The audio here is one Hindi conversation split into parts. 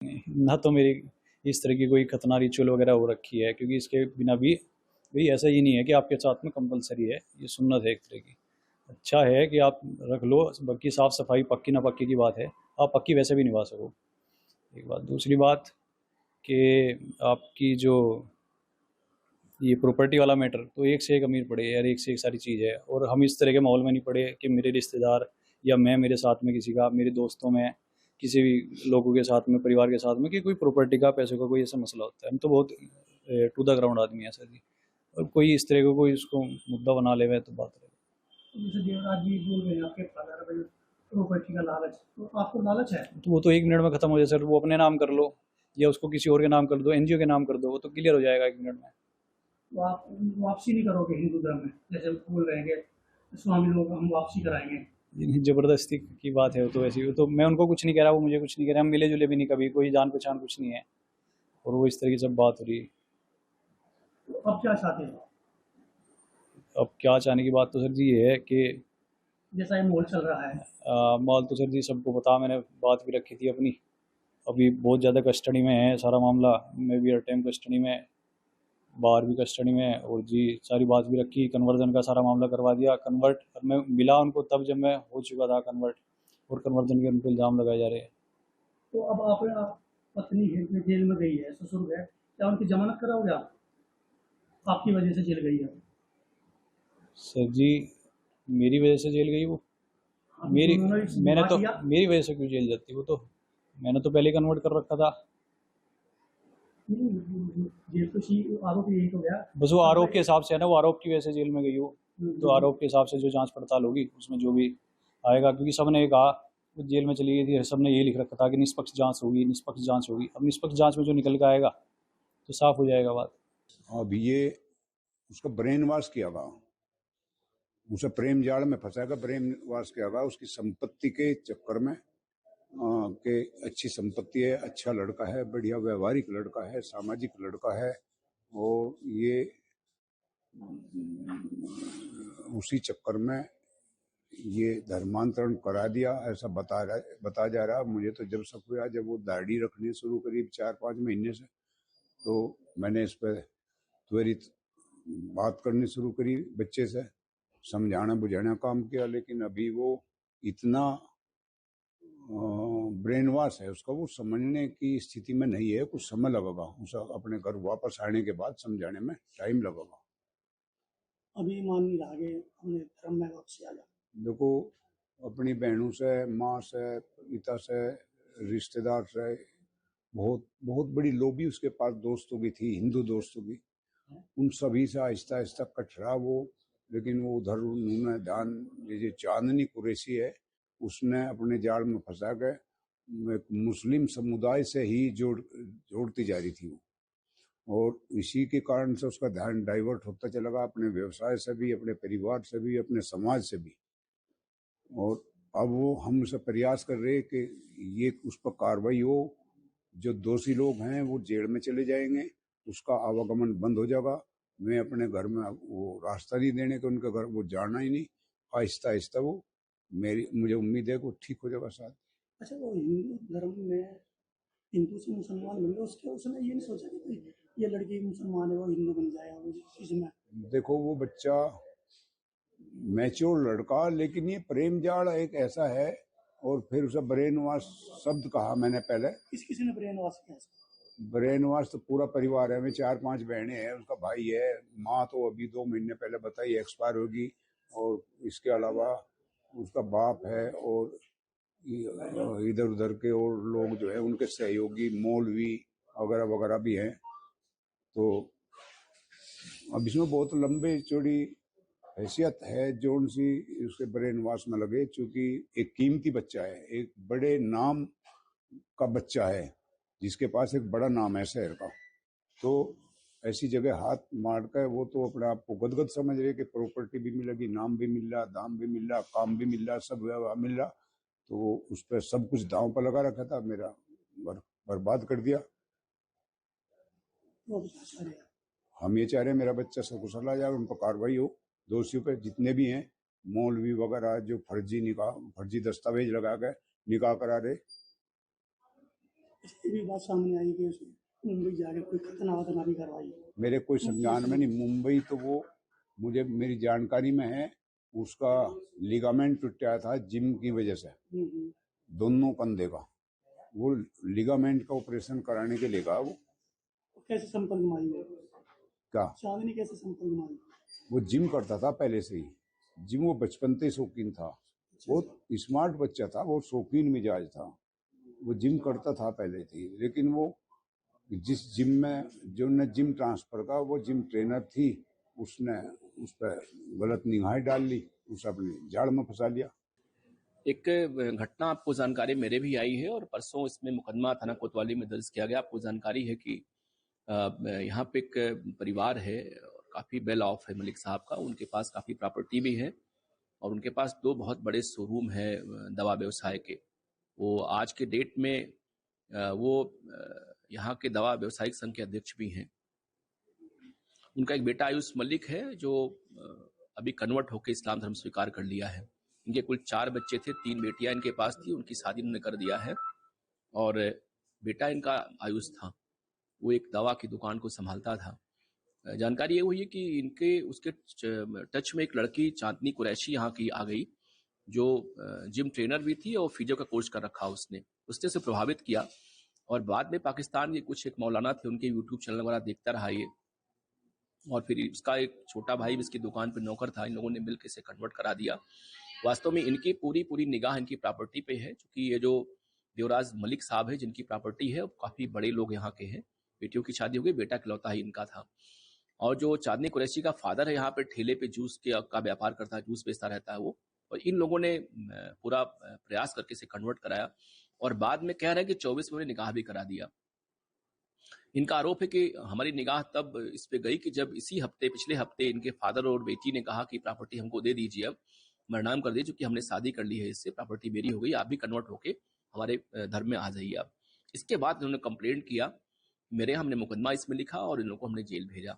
ना तो मेरी इस तरह की कोई खतना रिचुअल वगैरह हो रखी है, क्योंकि इसके बिना भी भाई ऐसा ही नहीं है कि आपके साथ में कंपलसरी है, ये सुन्नत है एक तरह की। अच्छा है कि आप रख लो, बाकी साफ़ सफाई पक्की ना पक्की की बात है, आप पक्की वैसे भी निभा सको, एक बात। दूसरी बात कि आपकी जो ये प्रॉपर्टी वाला मैटर, तो एक से एक अमीर पड़े यार, एक से एक सारी चीज़ है, और हम इस तरह के माहौल में नहीं पड़े कि मेरे रिश्तेदार या मैं मेरे साथ में किसी का, मेरे दोस्तों में किसी भी लोगों के साथ में, परिवार के साथ में, कि कोई प्रॉपर्टी का, पैसों का कोई ऐसा मसला होता है। हम तो बहुत टू द ग्राउंड आदमी है सर जी, और कोई इस तरह का कोई उसको मुद्दा बना ले वह तो बात रहे। जैसे देवराज जी बोल रहे हैं आपके फादर भाई प्रॉपर्टी का लालच, तो आपको लालच है? तो वो तो 1 मिनट में ख़त्म हो जाए सर, वो अपने नाम कर लो या उसको किसी और के नाम कर दो, एनजीओ के नाम कर दो, वो तो क्लियर हो जाएगा 1 मिनट में। तो आप वापसी नहीं करोगे हिंदू धर्म में, जैसे बोल रहे हैं कि स्वामी लोग हम वापसी कराएंगे? ज़बरदस्ती की बात है वो तो, वैसी वो तो मैं उनको कुछ नहीं कह रहा, वो मुझे कुछ नहीं कह रहे, हम मिले जुले भी नहीं कभी, कोई जान पहचान कुछ नहीं है, और वो इस तरह की सब बात हो रही है। तो अब क्या चाहते हैं? अब क्या चाहने की बात तो सर जी ये है कि जैसा ये माहौल चल रहा है। माल तो सर जी सबको पता, मैंने बात भी रखी थी अपनी, अभी बहुत ज़्यादा कस्टडी में है सारा मामला, मैं भी हर टाइम कस्टडी में, बाहर भी कस्टडी में, और जी सारी बात भी रखी, कन्वर्जन का सारा मामला करवा दिया, कन्वर्ट मैं मिला उनको तब जब मैं हो चुका था कन्वर्ट, और कन्वर्जन के उन पर इल्ज़ाम लगाए जा रहे हैं। तो अब आप पत्नी जेल में गई है, ससुर गए, क्या उनकी जमानत कराओगे आप? आपकी वजह से जेल गई है। सर जी मेरी वजह से जेल गई वो? अभी मेरी दोनों ने मैंने विवाह तो किया। मेरी वजह से क्यों जेल जाती वो, तो मैंने तो पहले कन्वर्ट कर रखा था। जेल तो आरोप यही तो गया। बस वो अब आरोप के हिसाब से है ना, वो आरोप की वजह से जेल में गई वो, तो जो आरोप के हिसाब से जो जांच पड़ताल होगी उसमें जो भी आएगा, क्योंकि सबने ये कहा, वो जेल में चली गई थी, सबने यही लिख रखा था कि निष्पक्ष जांच होगी, निष्पक्ष जांच होगी। अब निष्पक्ष जांच में जो निकल के आएगा तो साफ हो जाएगा बात। अब ये उसका ब्रेन वॉश किया गया, उसे प्रेम जाल में फंसाएगा, ब्रेन वॉश किया गया उसकी संपत्ति के चक्कर में, के अच्छी संपत्ति है, अच्छा लड़का है, बढ़िया व्यवहारिक लड़का है, सामाजिक लड़का है, और ये उसी चक्कर में ये धर्मांतरण करा दिया, ऐसा बता जा रहा। मुझे तो जब शक हुआ, जब वो दाढ़ी रखनी शुरू करी 4-5 महीने से, तो मैंने इस पर त्वरित बात करनी शुरू करी, बच्चे से समझाना बुझाना काम किया, लेकिन अभी वो इतना ब्रेन वॉश है उसका, वो समझने की स्थिति में नहीं है। कुछ समय लगेगा उसे अपने घर वापस आने के बाद, समझाने में टाइम लगेगा। अभी मान नहीं रहा कि हमने धर्म में वापसी आ जाए। देखो, अपनी बहनों से, माँ से, पिता से, रिश्तेदार से, बहुत बहुत बड़ी लॉबी उसके पास दोस्तों की थी, हिंदू दोस्तों की, उन सभी से आहिस्ता आहिस्ता कट रहा वो। लेकिन वो उधर उन्होंने ध्यान, ये चांदनी कुरैशी है, उसने अपने जाल में फंसा के मुस्लिम समुदाय से ही जोड़ती जा रही थी वो, और इसी के कारण से उसका ध्यान डाइवर्ट होता चला गया, अपने व्यवसाय से भी, अपने परिवार से भी, अपने समाज से भी। और अब वो हम उसे प्रयास कर रहे कि ये उस पर कार्रवाई हो, जो दोषी लोग हैं वो जेल में चले जाएंगे, उसका आवागमन बंद हो जाएगा। मैं अपने घर में वो रास्ता नहीं देने के, उनके घर वो जाना ही नहीं, आहिस्ता आहिस्ता वो, मुझे उम्मीद है कि वो ठीक हो जाएगा साथ। अच्छा, वो हिंदू धर्म में हिंदू से मुसलमान बन गया, उसने ये नहीं सोचा कि ये लड़की मुसलमान है वो हिंदू बन जाएगा वो चीज में? देखो, वो बच्चा मैच्योर लड़का, लेकिन ये प्रेम जाल एक ऐसा है, और फिर उसे ब्रेन वॉश शब्द कहा मैंने पहले। किसी ने ब्रेन वॉश किया? ब्रेन वॉश तो पूरा परिवार है, मैं 4-5 बहनें हैं, उसका भाई है, माँ तो अभी 2 महीने पहले बताई एक्सपायर होगी, और इसके अलावा उसका बाप है, और इधर उधर के और लोग जो है उनके सहयोगी मौलवी वगैरह वगैरह भी हैं। तो अब इसमें बहुत लंबी चौड़ी हैसियत है जो उनसी उसके ब्रेन वॉश में लगे, चूंकि एक कीमती बच्चा है, एक बड़े नाम का बच्चा है, जिसके पास एक बड़ा नाम है शहर का, तो ऐसी जगह हाथ मार कर वो तो अपने आप को गदगद समझ रहे कि प्रॉपर्टी भी मिलेगी, नाम भी मिल रहा, दाम भी मिल रहा, काम भी मिल रहा, सब मिल रहा, तो उस पर सब कुछ दांव पर लगा रखा था, मेरा बर्बाद कर दिया। हम ये चाह रहे हैं मेरा बच्चा सकुशल आ जाए, उन पर कार्रवाई हो, दोषियों पे जितने भी हैं, मौलवी वगैरह जो फर्जी दस्तावेज लगा कर निकाह करा रहे। ये भी बात सामने आई कि उसने मुंबई जाके कोई खतना भी करवाई। मेरे कोई संज्ञान में नहीं। मुंबई तो वो मुझे मेरी जानकारी में है, उसका लिगामेंट टूटा था जिम की वजह से, दोनों कंधे का। वो लिगामेंट का ऑपरेशन कराने के लिए गया। वो कैसे संपर्क में आई वो? क्या चांदनी कैसे संपर्क में आई? वो जिम करता था पहले से ही। जिम वो बचपन से शौकीन था, बहुत स्मार्ट बच्चा था, बहुत शौकीन मिजाज था। वो जिम करता था पहले से ही, लेकिन वो जिस जिम में जो ने जिम ट्रांसफर का, वो जिम ट्रेनर थी, उसने उस पर गलत निगाहें डाल ली, उसे अपनी जाड़ में फंसा लिया। एक घटना आपको जानकारी मेरे भी आई है और परसों इसमें मुकदमा थाना कोतवाली में दर्ज किया गया। आपको जानकारी है कि यहाँ पे एक परिवार है, काफ़ी वेल ऑफ है मलिक साहब का, उनके पास काफ़ी प्रॉपर्टी भी है और उनके पास 2 बहुत बड़े शोरूम है दवा व्यवसाय के। वो आज के डेट में वो यहाँ के दवा व्यवसायिक संघ के अध्यक्ष भी हैं। उनका एक बेटा आयुष मलिक है जो अभी कन्वर्ट होकर इस्लाम धर्म स्वीकार कर लिया है। इनके कुल 4 बच्चे थे, 3 बेटियां इनके पास थी, उनकी शादी उन्होंने कर दिया है और बेटा इनका आयुष था, वो एक दवा की दुकान को संभालता था। जानकारी ये हुई है कि इनके उसके टच में एक लड़की चांदनी कुरैशी यहाँ की आ गई, जो जिम ट्रेनर भी थी और फिजियो का कोर्स कर रखा उसने उसे प्रभावित किया और बाद में पाकिस्तान के कुछ एक मौलाना थे, उनके यूट्यूब चैनल वगैरह देखता रहा ये, और फिर इसका एक छोटा भाई भी इसकी दुकान पर नौकर था, इन लोगों ने मिलकर इसे कन्वर्ट करा दिया। वास्तव में इनकी पूरी निगाह इनकी प्रॉपर्टी पे है, क्योंकि ये जो देवराज मलिक साहब है जिनकी प्रॉपर्टी है, काफ़ी बड़े लोग यहाँ के हैं, बेटियों की शादी हो गई, बेटा इकलौता ही इनका था। और जो चांदनी कुरैशी का फादर है यहाँ पे ठेले पे जूस का व्यापार करता है, जूस बेचता रहता है वो, और इन लोगों ने पूरा प्रयास करके इसे कन्वर्ट कराया और बाद में कह रहे हैं कि 24 में उन्हें निकाह भी करा दिया। इनका आरोप है कि हमारी निगाह तब इस पे गई कि जब पिछले हफ्ते इनके फादर और बेटी ने कहा कि प्रॉपर्टी हमको दे दीजिए, अब मरनाम कर दीजिए, क्योंकि हमने शादी कर ली है, इससे प्रॉपर्टी मेरी हो गई, आप भी कन्वर्ट होके हमारे धर्म में आ जाइए आप। इसके बाद उन्होंने कंप्लेंट किया, मेरे हमने मुकदमा इसमें लिखा और इन लोगों को हमने जेल भेजा।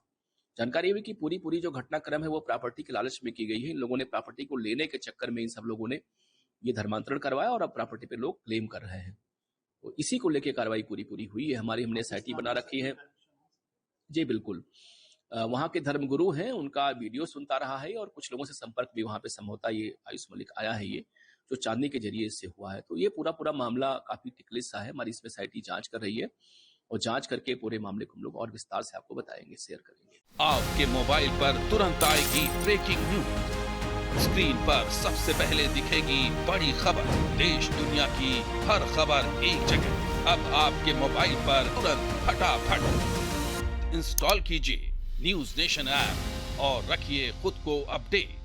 जानकारी हुई कि पूरी जो घटनाक्रम है वो प्रॉपर्टी के लालच में की गई है। इन लोगों ने प्रॉपर्टी को लेने के चक्कर में इन सब लोगों ने ये धर्मांतरण करवाया और अब प्रॉपर्टी पे लोग क्लेम कर रहे हैं। तो इसी को लेके कार्रवाई पूरी हुई है हमारी, हमने SIT बना रखी है। जी बिल्कुल, वहाँ के धर्मगुरु हैं, उनका वीडियो सुनता रहा है और कुछ लोगों से संपर्क भी वहाँ पे समझौता ये आयुष मलिक आया है, ये जो चांदनी के जरिए इससे हुआ है। तो ये पूरा मामला काफी टिकलिस सा है, हमारी इसमें SIT जांच कर रही है और जांच करके पूरे मामले को हम लोग और विस्तार से आपको बताएंगे, शेयर करेंगे। आपके मोबाइल पर तुरंत आएगी ब्रेकिंग न्यूज, स्क्रीन पर सबसे पहले दिखेगी बड़ी खबर, देश दुनिया की हर खबर एक जगह। अब आपके मोबाइल पर तुरंत फटाफट इंस्टॉल कीजिए न्यूज नेशन ऐप और रखिए खुद को अपडेट।